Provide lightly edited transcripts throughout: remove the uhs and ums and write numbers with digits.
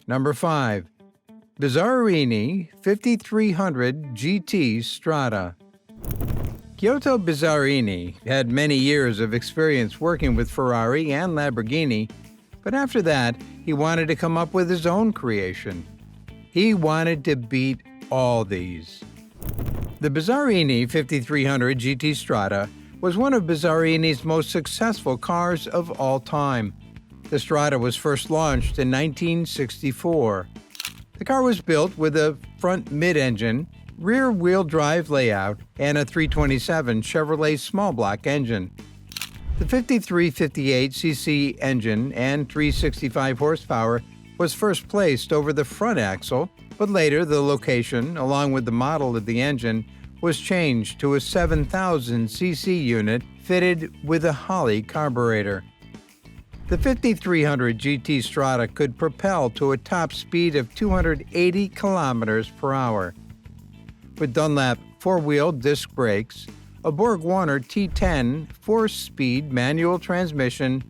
Number 5. Bizini 5300 GT Strata. Giotto Bizini had many years of experience working with Ferrari and Lamborghini, but after that, he wanted to come up with his own creation. He wanted to beat all these. The Bizini 5300 GT Strata was one of Bizini's most successful cars of all time. The Strata was first launched in 1964. The car was built with a front mid-engine, rear-wheel drive layout, and a 327 Chevrolet small block engine. The 5358cc engine and 365 horsepower was first placed over the front axle, but later the location, along with the model of the engine, was changed to a 7,000cc unit fitted with a Holley carburetor. The 5300 GT Strata could propel to a top speed of 280 kilometers per hour. With Dunlop four-wheel disc brakes, a Borg-Warner T10 4-speed manual transmission,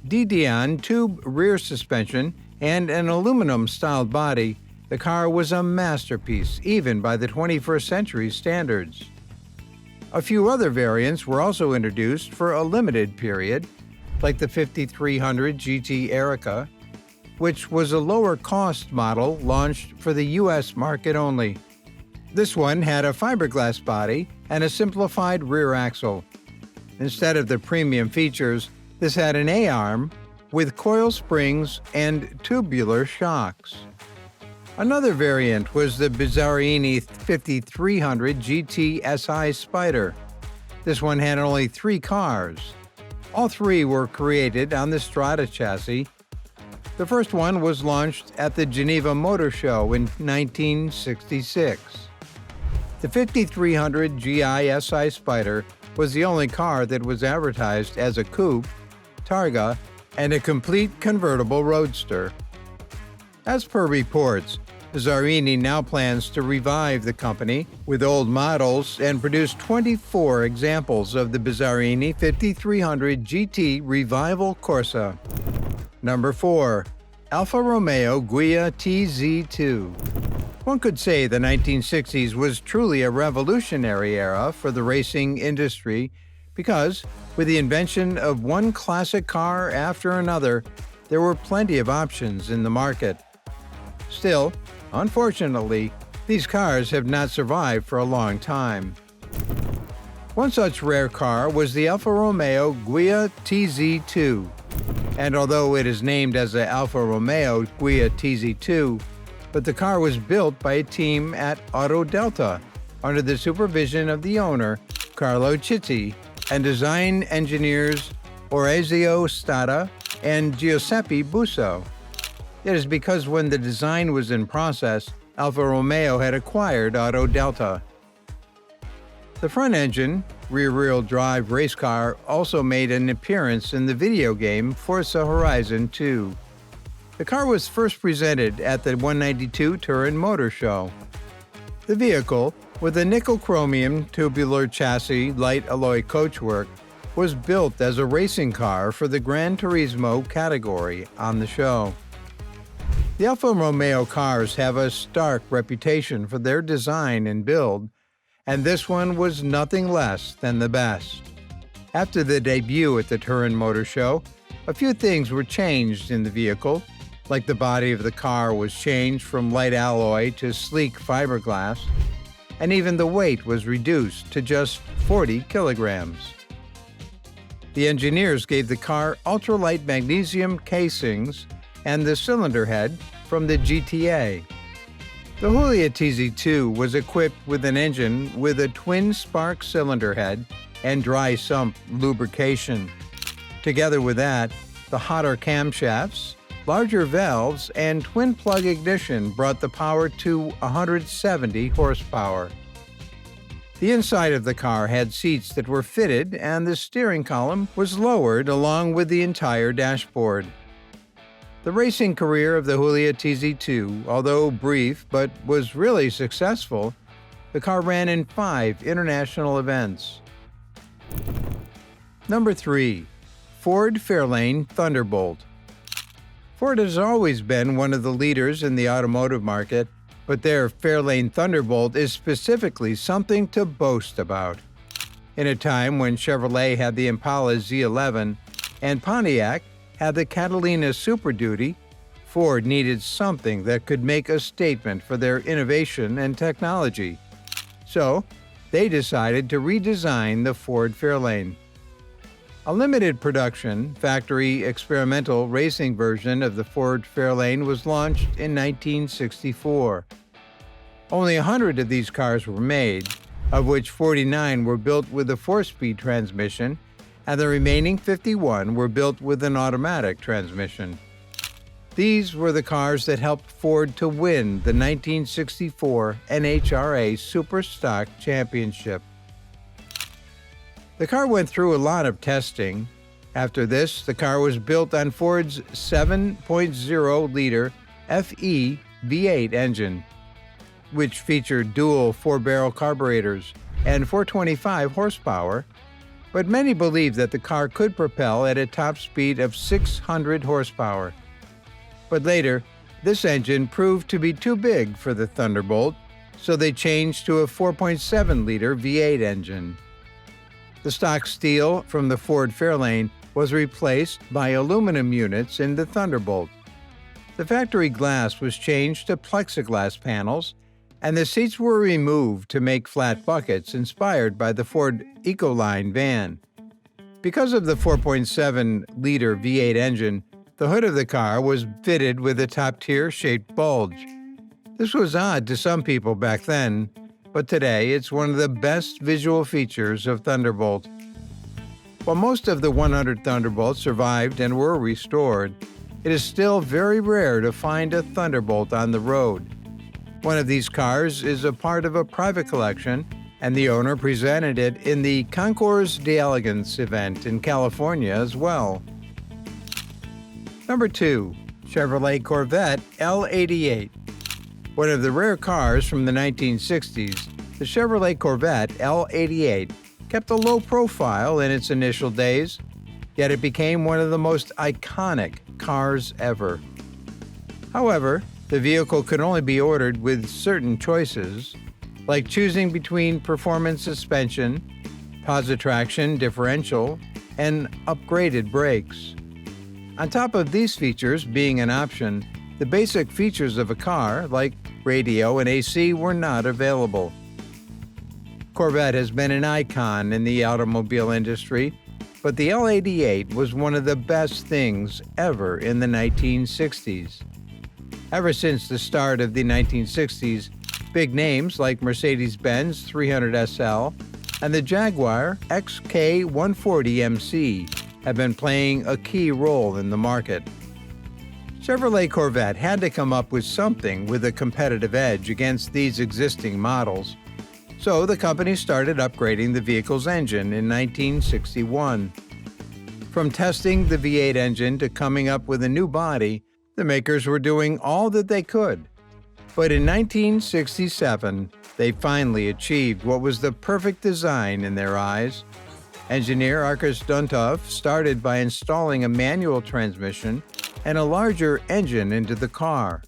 Didion tube rear suspension, and an aluminum-styled body, the car was a masterpiece even by the 21st century standards. A few other variants were also introduced for a limited period, like the 5300 GT Erica, which was a lower-cost model launched for the U.S. market only. This one had a fiberglass body and a simplified rear axle. Instead of the premium features, this had an A-arm with coil springs and tubular shocks. Another variant was the Bizini 5300 GT SI Spider. This one had only 3 cars. All 3 were created on the Strata chassis. The first one was launched at the Geneva Motor Show in 1966. The 5300 GI SI Spider was the only car that was advertised as a coupe, targa, and a complete convertible roadster. As per reports, Bizini now plans to revive the company with old models and produce 24 examples of the Bizini 5300 GT Revival Corsa. Number 4. Alfa Romeo Giulia TZ2. One could say the 1960s was truly a revolutionary era for the racing industry because, with the invention of one classic car after another, there were plenty of options in the market. Still, unfortunately, these cars have not survived for a long time. One such rare car was the Alfa Romeo Giulia TZ2. And although it is named as the Alfa Romeo Giulia TZ2, but the car was built by a team at Auto Delta under the supervision of the owner, Carlo Citti, and design engineers Orazio Stata and Giuseppe Busso. It is because when the design was in process, Alfa Romeo had acquired Auto Delta. The front-engine, rear-wheel drive race car also made an appearance in the video game Forza Horizon 2. The car was first presented at the 192 Turin Motor Show. The vehicle, with a nickel-chromium tubular chassis light alloy coachwork, was built as a racing car for the Gran Turismo category on the show. The Alfa Romeo cars have a stark reputation for their design and build, and this one was nothing less than the best. After the debut at the Turin Motor Show, a few things were changed in the vehicle, like the body of the car was changed from light alloy to sleek fiberglass, and even the weight was reduced to just 40 kilograms. The engineers gave the car ultralight magnesium casings and the cylinder head from the GTA. The Giulia TZ2 was equipped with an engine with a twin-spark cylinder head and dry sump lubrication. Together with that, the hotter camshafts, larger valves, and twin-plug ignition brought the power to 170 horsepower. The inside of the car had seats that were fitted, and the steering column was lowered along with the entire dashboard. The racing career of the Giulia TZ2, although brief but was really successful, The car ran in 5 international events. Number 3. Ford Fairlane Thunderbolt. Ford has always been one of the leaders in the automotive market, but their Fairlane Thunderbolt is specifically something to boast about. In a time when Chevrolet had the Impala Z11 and Pontiac had the Catalina Super Duty, Ford needed something that could make a statement for their innovation and technology. So, they decided to redesign the Ford Fairlane. A limited production, factory experimental racing version of the Ford Fairlane was launched in 1964. Only 100 of these cars were made, of which 49 were built with a 4-speed transmission, and the remaining 51 were built with an automatic transmission. These were the cars that helped Ford to win the 1964 NHRA Super Stock Championship. The car went through a lot of testing. After this, the car was built on Ford's 7.0-liter FE V8 engine, which featured dual 4-barrel carburetors and 425 horsepower, but many believe that the car could propel at a top speed of 600 horsepower. But later, this engine proved to be too big for the Thunderbolt, so they changed to a 4.7-liter V8 engine. The stock steel from the Ford Fairlane was replaced by aluminum units in the Thunderbolt. The factory glass was changed to plexiglass panels, and the seats were removed to make flat buckets inspired by the Ford Ecoline van. Because of the 4.7-liter V8 engine, the hood of the car was fitted with a top-tier shaped bulge. This was odd to some people back then, but today it's one of the best visual features of Thunderbolt. While most of the 100 Thunderbolts survived and were restored, it is still very rare to find a Thunderbolt on the road. One of these cars is a part of a private collection, and the owner presented it in the Concours d'Elegance event in California as well. Number 2. Chevrolet Corvette L88. One of the rare cars from the 1960s, the Chevrolet Corvette L88 kept a low profile in its initial days, yet it became one of the most iconic cars ever. However, the vehicle could only be ordered with certain choices, like choosing between performance suspension, positive traction differential, and upgraded brakes. On top of these features being an option, the basic features of a car, like radio and AC, were not available. Corvette has been an icon in the automobile industry, but the L88 was one of the best things ever in the 1960s. Ever since the start of the 1960s, big names like Mercedes-Benz 300 SL and the Jaguar XK140MC have been playing a key role in the market. Chevrolet Corvette had to come up with something with a competitive edge against these existing models, so the company started upgrading the vehicle's engine in 1961. From testing the V8 engine to coming up with a new body, the makers were doing all that they could. But in 1967, they finally achieved what was the perfect design in their eyes. Engineer Arkus Duntov started by installing a manual transmission and a larger engine into the car.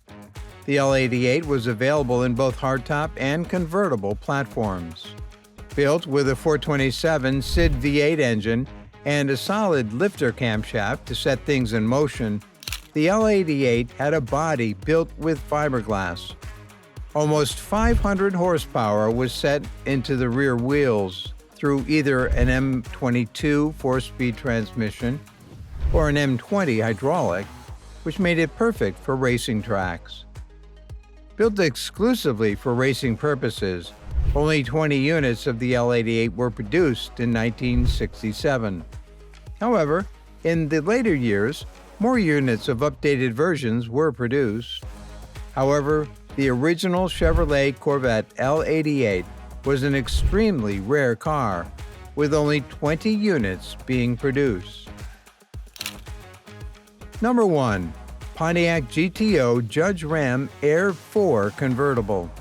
The L88 was available in both hardtop and convertible platforms. Built with a 427 SID V8 engine and a solid lifter camshaft to set things in motion, the L88 had a body built with fiberglass. Almost 500 horsepower was set into the rear wheels through either an M22 4-speed transmission or an M20 hydraulic, which made it perfect for racing tracks. Built exclusively for racing purposes, only 20 units of the L88 were produced in 1967. However, in the later years, more units of updated versions were produced. However, the original Chevrolet Corvette L88 was an extremely rare car, with only 20 units being produced. Number 1. Pontiac GTO Judge Ram Air 4 Convertible.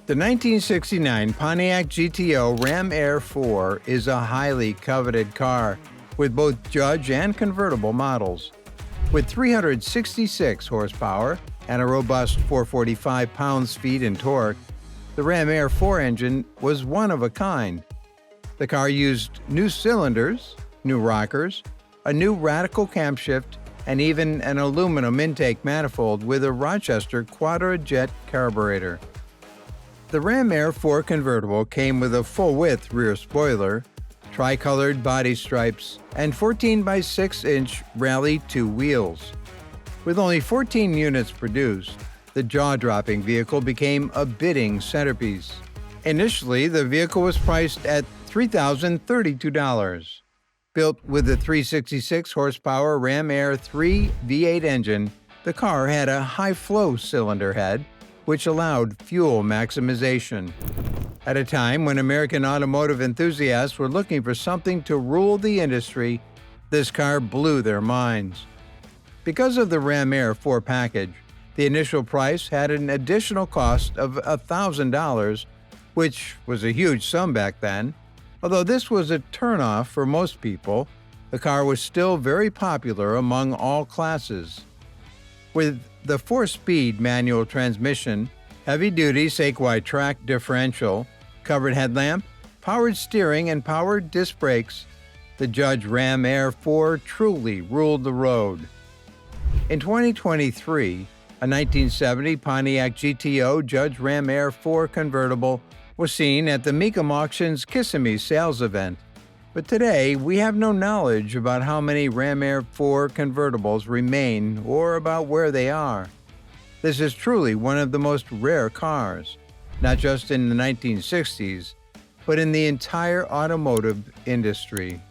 The 1969 Pontiac GTO Ram Air 4 is a highly coveted car with both Judge and convertible models. With 366 horsepower and a robust 445 pounds-feet in torque, the Ram Air 4 engine was one of a kind. The car used new cylinders, new rockers, a new radical camshaft, and even an aluminum intake manifold with a Rochester Quadra-Jet carburetor. The Ram Air 4 convertible came with a full-width rear spoiler, tri-colored body stripes, and 14 by 6-inch Rally 2 wheels. With only 14 units produced, the jaw-dropping vehicle became a bidding centerpiece. Initially, the vehicle was priced at $3,032. Built with a 366 horsepower Ram Air 3 V8 engine, the car had a high-flow cylinder head, which allowed fuel maximization. At a time when American automotive enthusiasts were looking for something to rule the industry, this car blew their minds. Because of the Ram Air 4 package, the initial price had an additional cost of $1,000, which was a huge sum back then. Although this was a turnoff for most people, the car was still very popular among all classes. With the 4-speed manual transmission, heavy-duty Sakewide track differential, covered headlamp, powered steering, and powered disc brakes, the Judge Ram Air 4 truly ruled the road. In 2023, a 1970 Pontiac GTO Judge Ram Air 4 convertible was seen at the Mecum Auctions Kissimmee sales event. But today, we have no knowledge about how many Ram Air 4 convertibles remain or about where they are. This is truly one of the most rare cars, not just in the 1960s, but in the entire automotive industry.